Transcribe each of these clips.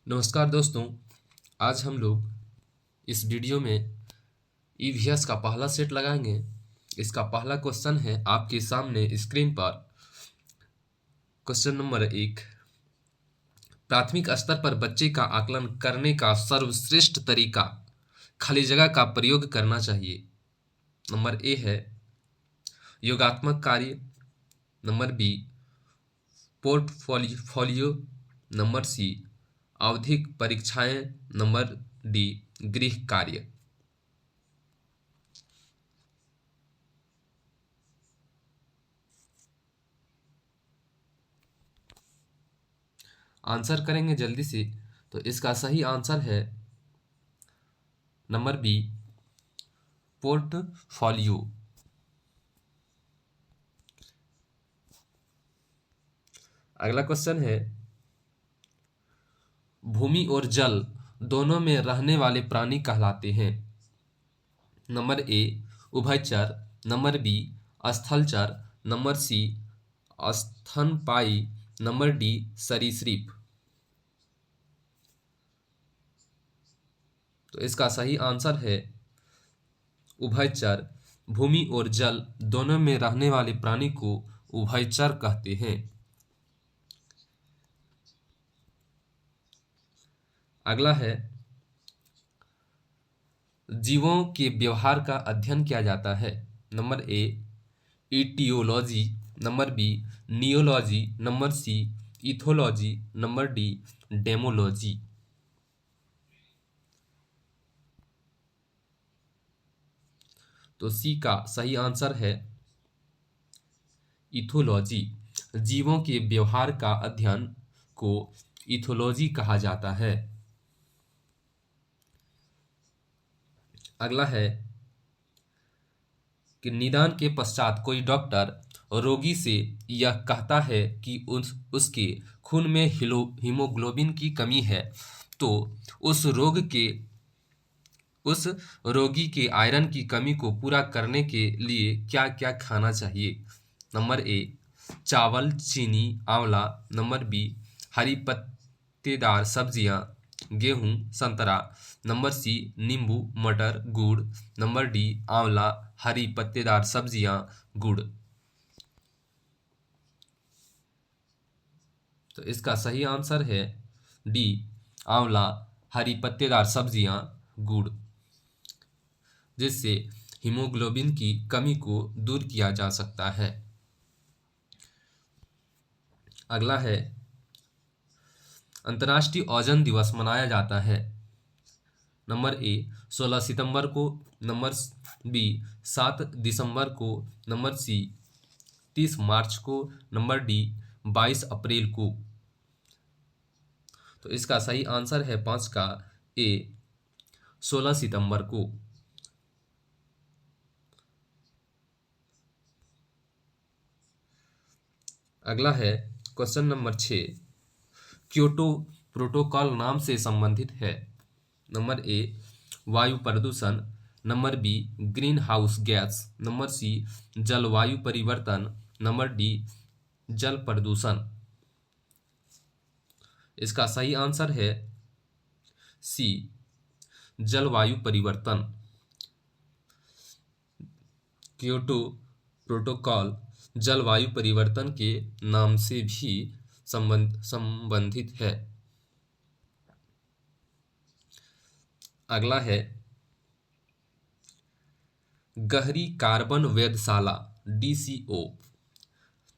नमस्कार दोस्तों। आज हम लोग इस वीडियो में ईवीएस का पहला सेट लगाएंगे। इसका पहला क्वेश्चन है आपके सामने स्क्रीन पर। क्वेश्चन नंबर 1, प्राथमिक स्तर पर बच्चे का आकलन करने का सर्वश्रेष्ठ तरीका खाली जगह का प्रयोग करना चाहिए। नंबर ए है योगात्मक कार्य, number B portfolio, number C आवधिक परीक्षाएं, नंबर डी गृह कार्य। आंसर करेंगे जल्दी से। तो इसका सही आंसर है नंबर बी पोर्टफोलियो। अगला क्वेश्चन है भूमि और जल दोनों में रहने वाले प्राणी कहलाते हैं। नंबर ए उभयचर, नंबर बी स्थलचर, नंबर सी स्तनपायी, नंबर डी सरीसृप। तो इसका सही आंसर है उभयचर। भूमि और जल दोनों में रहने वाले प्राणी को उभयचर कहते हैं। अगला है जीवों के व्यवहार का अध्ययन किया जाता है। Number A etiology, number B neology, number C ethology, number D demology. तो सी का सही आंसर है इथोलॉजी। जीवों के व्यवहार का अध्ययन को इथोलॉजी कहा जाता है। अगला है कि निदान के पश्चात कोई डॉक्टर रोगी से यह कहता है कि उसके खून में हीमोग्लोबिन की कमी है, तो उस रोगी के आयरन की कमी को पूरा करने के लिए क्या क्या खाना चाहिए। नंबर ए चावल, चीनी, आंवला, नंबर बी हरी पत्तेदार सब्जियां, गेहूं, संतरा, नंबर सी नींबू, मटर, गुड़, नंबर डी आंवला, हरी पत्तेदार सब्जियां, गुड़। तो इसका सही आंसर है डी आंवला, हरी पत्तेदार सब्जियां, गुड़, जिससे हीमोग्लोबिन की कमी को दूर किया जा सकता है। अगला है अंतर्राष्ट्रीय ओजोन दिवस मनाया जाता है। नंबर ए 16 सितंबर को, नंबर बी 7 दिसंबर को, नंबर सी 30 मार्च को, नंबर डी 22 अप्रैल को। तो इसका सही आंसर है 5 का ए 16 सितंबर को। अगला है क्वेश्चन नंबर 6, क्योटो प्रोटोकॉल नाम से संबंधित है। नंबर ए वायु प्रदूषण, number B green house gas, number C जलवायु परिवर्तन, नंबर डी जल प्रदूषण। इसका सही आंसर है सी जलवायु परिवर्तन। क्योटो प्रोटोकॉल जलवायु परिवर्तन के नाम से भी संबंधित है। अगला है गहरी कार्बन वेधशाला DCO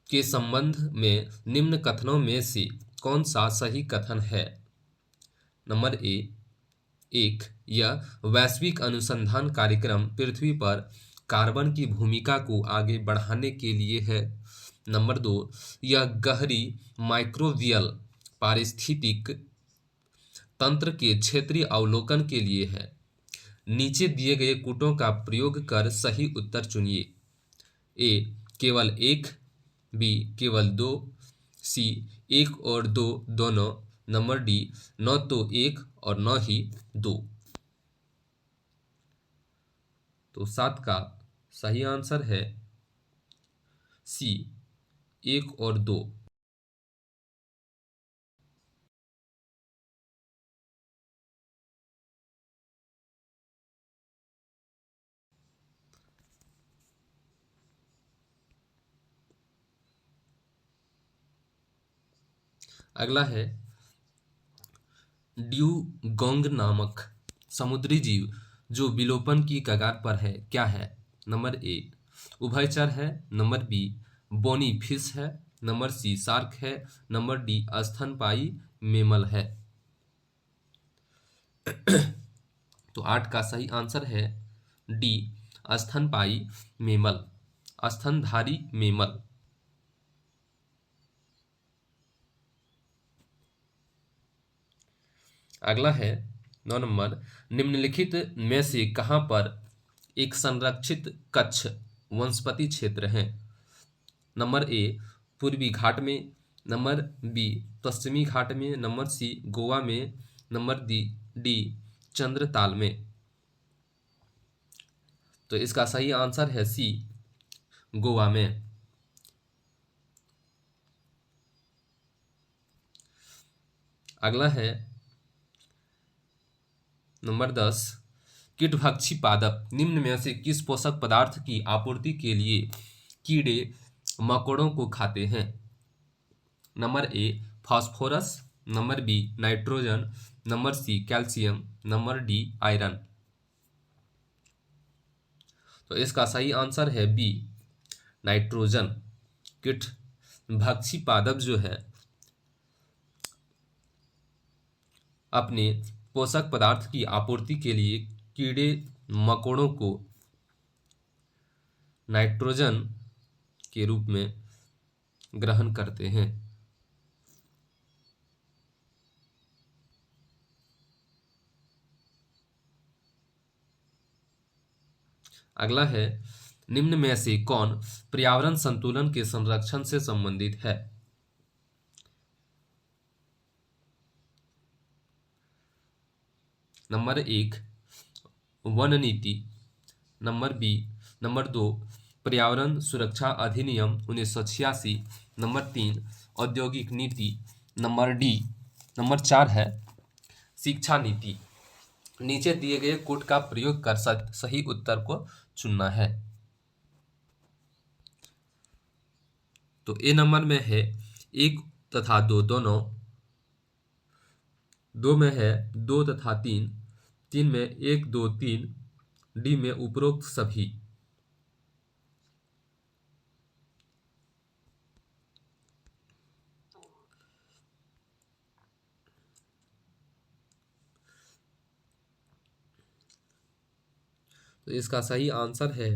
के संबंध में निम्न कथनों में से कौन सा सही कथन है। नंबर ए 1, यह वैश्विक अनुसंधान कार्यक्रम पृथ्वी पर कार्बन की भूमिका को आगे बढ़ाने के लिए है। नंबर 2, यह गहरी माइक्रोबियल पारिस्थितिक तंत्र के क्षेत्रीय अवलोकन के लिए है। नीचे दिए गए कूटों का प्रयोग कर सही उत्तर चुनिए। ए केवल 1, बी केवल 2, सी 1 और 2 दोनों, नंबर डी न तो 1 और न ही 2। तो 7 का सही आंसर है सी 1 और 2। अगला है ड्यूगोंग नामक समुद्री जीव जो विलोपन की कगार पर है क्या है? नंबर ए उभयचर है, नंबर बी बोनी फिश है, नंबर सी शार्क है, नंबर डी स्तनपायी मेमल है। तो 8 का सही आंसर है डी स्तनपायी मेमल, स्तनधारी मेमल। अगला है 9 नंबर, निम्नलिखित में से कहां पर एक संरक्षित कच्छ वनस्पति क्षेत्र है? नंबर ए पूर्वी घाट में, नंबर बी पश्चिमी घाट में, नंबर सी गोवा में, नंबर डी चंद्रताल में। तो इसका सही आंसर है सी गोवा में। अगला है नंबर 10, कीटभक्षी पादप निम्न में से किस पोषक पदार्थ की आपूर्ति के लिए कीड़े मकोड़ों को खाते हैं? Number A phosphorus, number B nitrogen, number C calcium, number D iron. तो इसका सही आंसर है बी नाइट्रोजन। कीटभक्षी पादप जो है अपने पोषक पदार्थ की आपूर्ति के लिए कीड़े मकोड़ों को नाइट्रोजन के रूप में ग्रहण करते हैं। अगला है निम्न में से कौन पर्यावरण संतुलन के संरक्षण से संबंधित है? नंबर 1 वन नीति, नंबर 2 पर्यावरण सुरक्षा अधिनियम 1986, नंबर 3 औद्योगिक नीति, नंबर 4 है शिक्षा नीति। नीचे दिए गए कोड का प्रयोग कर सही उत्तर को चुनना है। तो ए नंबर में है 1 तथा 2 दोनों, 2 में है 2 तथा 3, 3 में 1 2 3, डी में उपरोक्त सभी। तो इसका सही आंसर है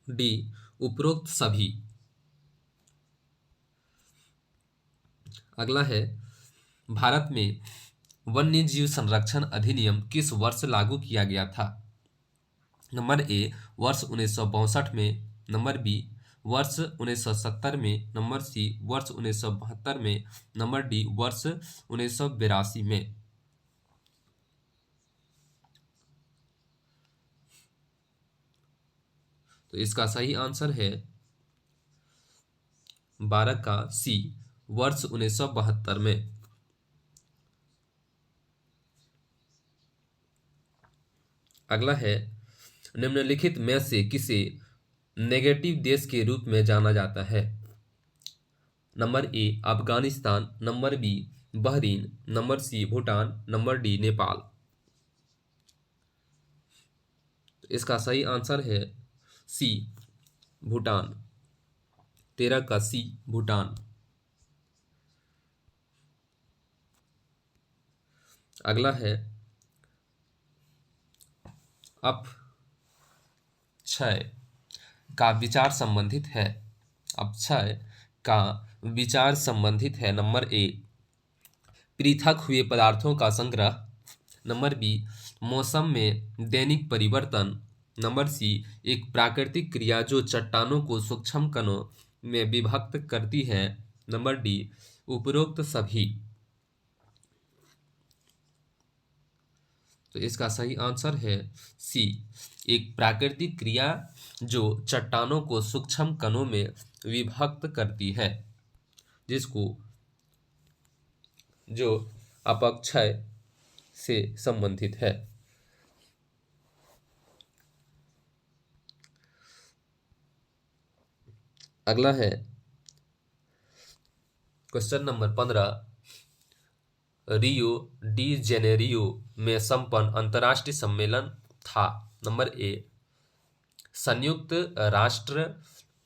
डी उपरोक्त सभी। अगला है भारत में वन्य जीव संरक्षण अधिनियम किस वर्ष लागू किया गया था? नंबर ए वर्ष 1962 में, नंबर बी वर्ष 1970 में, नंबर सी वर्ष 1972 में, नंबर डी वर्ष 1982 में। तो इसका सही आंसर है 12 का सी वर्ष 1972 में। अगला है निम्नलिखित में से किसे नेगेटिव देश के रूप में जाना जाता है? Number A Afghanistan, number B Bahrain, number C Bhutan, number D Nepal. इसका सही आंसर है सी भूटान, 13 का सी भूटान। अगला है अपक्षय का विचार संबंधित है। अपक्षय का विचार संबंधित है नंबर ए पृथक हुए पदार्थों का संग्रह, नंबर बी मौसम में दैनिक परिवर्तन, नंबर सी एक प्राकृतिक क्रिया जो चट्टानों को सूक्ष्म कणों में विभक्त करती है, नंबर डी उपरोक्त सभी। तो इसका सही आंसर है सी एक प्राकृतिक क्रिया जो चट्टानों को सूक्ष्म कणों में विभक्त करती है, जिसको जो अपक्षय से संबंधित है। अगला है question number 15, Rio de Janeiro में संपन्न अंतर्राष्ट्रीय सम्मेलन था। नंबर ए, संयुक्त राष्ट्र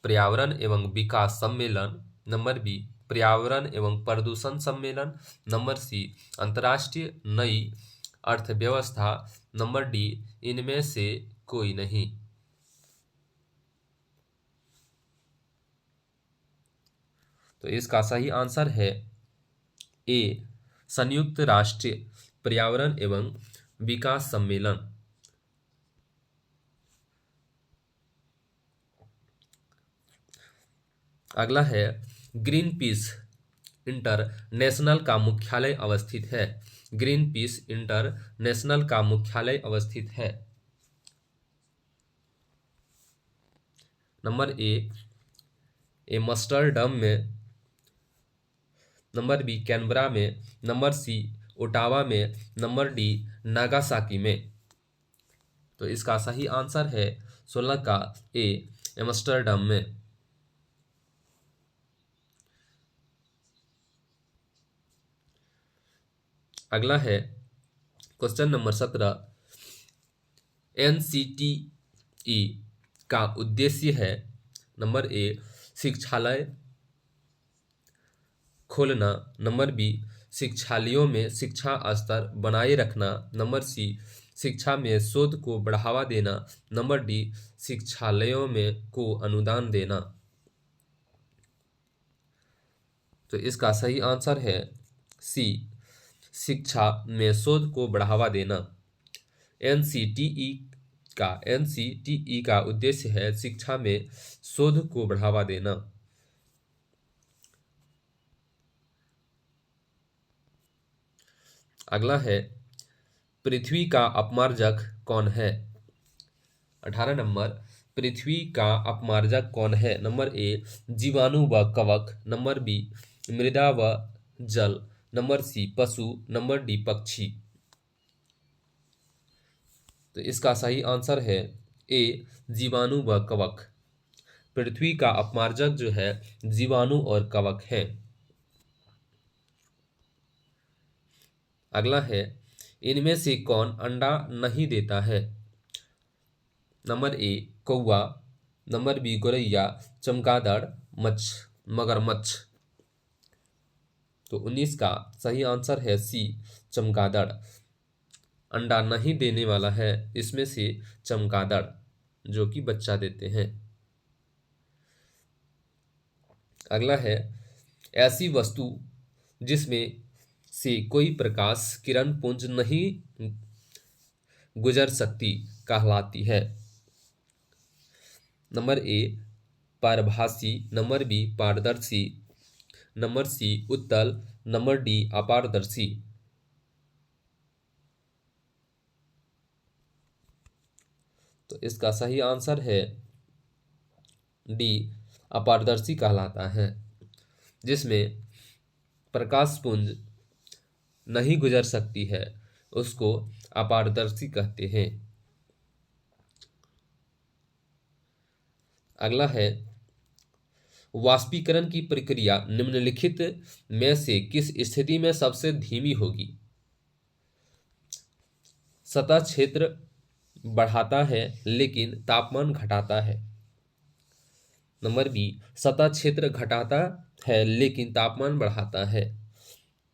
पर्यावरण एवं विकास सम्मेलन। नंबर बी, पर्यावरण एवं प्रदूषण सम्मेलन। नंबर सी, अंतर्राष्ट्रीय नई अर्थव्यवस्था। नंबर डी, इनमें से कोई नहीं। तो इसका सही आंसर है ए, संयुक्त राष्ट्र पर्यावरण एवं विकास सम्मेलन। अगला है, ग्रीन पीस इंटरनेशनल का मुख्यालय अवस्थित है। ग्रीन पीस इंटरनेशनल का मुख्यालय अवस्थित है। नंबर ए, एम्स्टर्डम में। नंबर बी, कैनबरा में। नंबर सी, ओटावा में। नंबर डी, नागासाकी में। तो इसका सही आंसर है 16 का ए, एम्स्टर्डम में। अगला है क्वेश्चन नंबर 17, एनसीटीई का उद्देश्य है। नंबर ए, शिक्षालय खोलना। नंबर बी, शिक्षालयों में शिक्षा स्तर बनाए रखना। नंबर सी, शिक्षा में शोध को बढ़ावा देना। नंबर डी, शिक्षालयों में को अनुदान देना। तो इसका सही आंसर है सी, शिक्षा में शोध को बढ़ावा देना। एनसीटीई का उद्देश्य है शिक्षा में शोध को बढ़ावा देना। अगला है, पृथ्वी का अपमार्जक कौन है। 18 नंबर, पृथ्वी का अपमार्जक कौन है। नंबर ए, जीवाणु व कवक। नंबर बी, मृदा व जल। नंबर सी, पशु। नंबर डी, पक्षी। तो इसका सही आंसर है ए, जीवाणु व कवक। पृथ्वी का अपमार्जक जो है जीवाणु और कवक है। अगला है, इनमें से कौन अंडा नहीं देता है। नंबर ए, कौवा। नंबर बी, गोरैया। चमगादड़, मगरमच्छ। तो 19 का सही आंसर है सी, चमगादड़। अंडा नहीं देने वाला है इसमें से चमगादड़, जो कि बच्चा देते हैं। अगला है, ऐसी वस्तु जिसमें से कोई प्रकाश किरण पुंज नहीं गुजर सकती कहलाती है। नंबर ए, पारभासी। नंबर बी, पारदर्शी। नंबर सी, उत्तल। नंबर डी, अपारदर्शी। तो इसका सही आंसर है डी, अपारदर्शी कहलाता है। जिसमें प्रकाश पुंज नहीं गुजर सकती है उसको अपारदर्शी कहते हैं। अगला है, वाष्पीकरण की प्रक्रिया निम्नलिखित में से किस स्थिति में सबसे धीमी होगी। सतह क्षेत्र बढ़ाता है लेकिन तापमान घटाता है। नंबर बी, सतह क्षेत्र घटाता है लेकिन तापमान बढ़ाता है।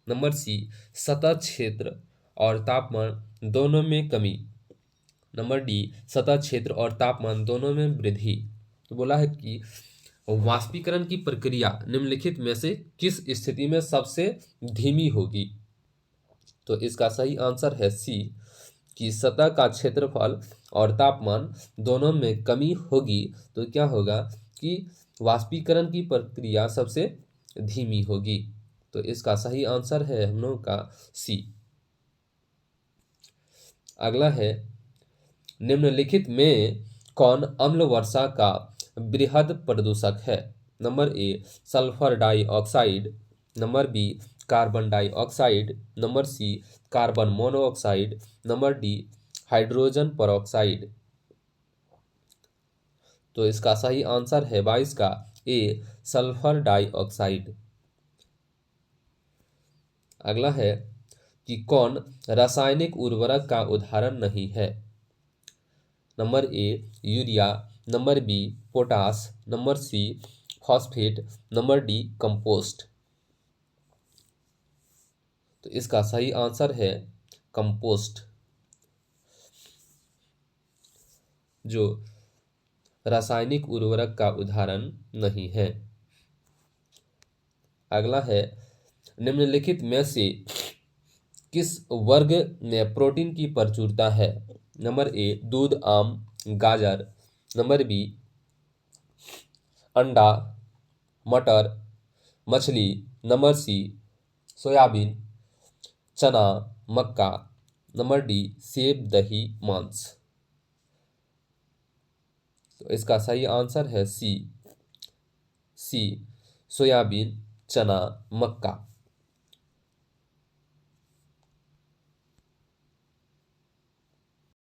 नंबर सी, सतह क्षेत्र और तापमान दोनों में कमी। नंबर डी, सतह क्षेत्र और तापमान दोनों में वृद्धि। तो बोला है कि वाष्पीकरण की प्रक्रिया निम्नलिखित में से किस स्थिति में सबसे धीमी होगी। तो इसका सही आंसर है सी, कि सतह का क्षेत्रफल और तापमान दोनों में कमी होगी तो क्या होगा कि वाष्पीकरण की प्रक्रिया सबसे धीमी होगी। तो इसका सही आंसर है हम लोगों का सी। अगला है, निम्नलिखित में कौन अम्ल वर्षा का बृहद प्रदूषक है। Number A, sulphur dioxide. Number B, carbon dioxide. Number C, carbon monoxide. Number D, hydrogen peroxide. तो इसका सही आंसर है 22 का ए, सल्फर डाइऑक्साइड। अगला है कि कौन रासायनिक उर्वरक का उदाहरण नहीं है। Number A urea, number B potash, number C phosphate, number D compost. तो इसका सही आंसर है कंपोस्ट, जो रासायनिक उर्वरक का उदाहरण नहीं है। अगला है निम्नलिखित में से किस वर्ग में प्रोटीन की प्रचुरता है। नंबर ए दूध, आम, गाजर, नंबर बी अंडा, मटर, मछली, नंबर सी सोयाबीन, चना, मक्का, नंबर डी सेब, दही, मांस। तो इसका सही आंसर है सी सोयाबीन, चना, मक्का।